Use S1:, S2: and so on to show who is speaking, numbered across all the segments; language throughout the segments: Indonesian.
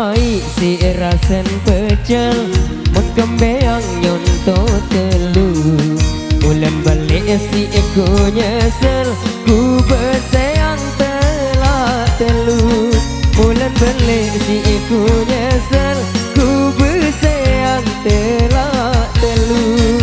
S1: baik si rasen pecel Mengkembeang nyonto telu Bulan balik si aku nyesel Ku berseang telah telu Bulan balik si aku nyesel Ku berseang telah telu.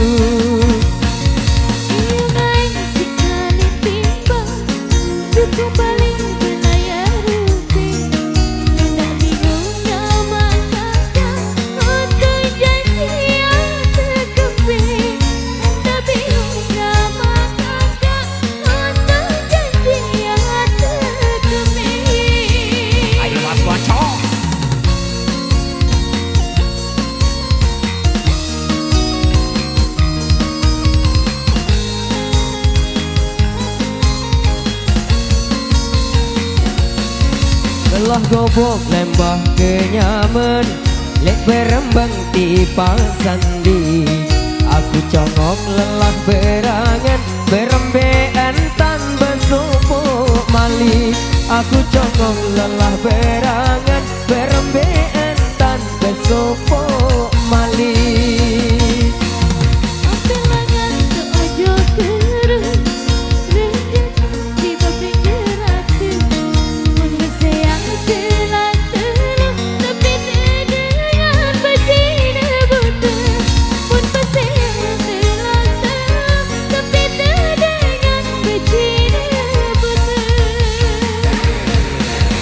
S1: Lelah gobok lembah kenyaman Lek berembang tipa sandi Aku congok lelah berangan Berembean tan besupuk mali Aku congok lelah berangan Berembean tan besupuk mali.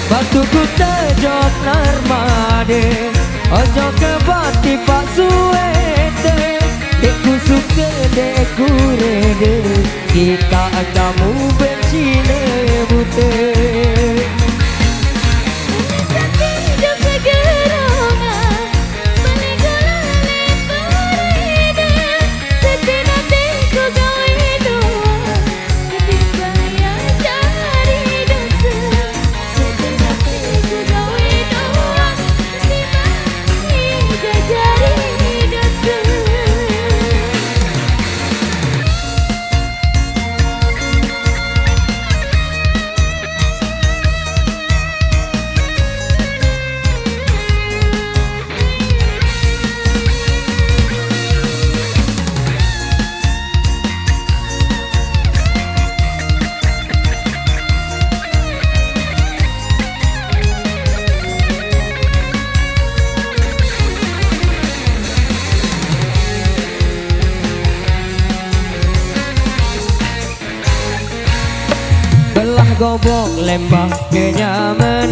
S1: Batuku tejok narmade Ojo kebati pak suete Dekku suka dekku rede Kita kamu bencine bute. Belah gobok lembah kenyaman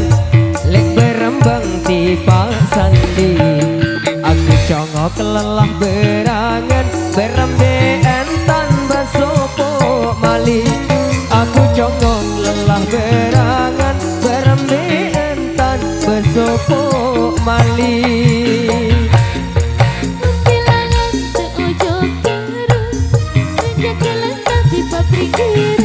S1: Lek berembang tipa sandi Aku congok lelah berangan Berembean tanpa sopok mali Aku congok lelah berangan Berembean tanpa sopok mali.
S2: Kehilangan seujung terus Menjaga letak di pabrik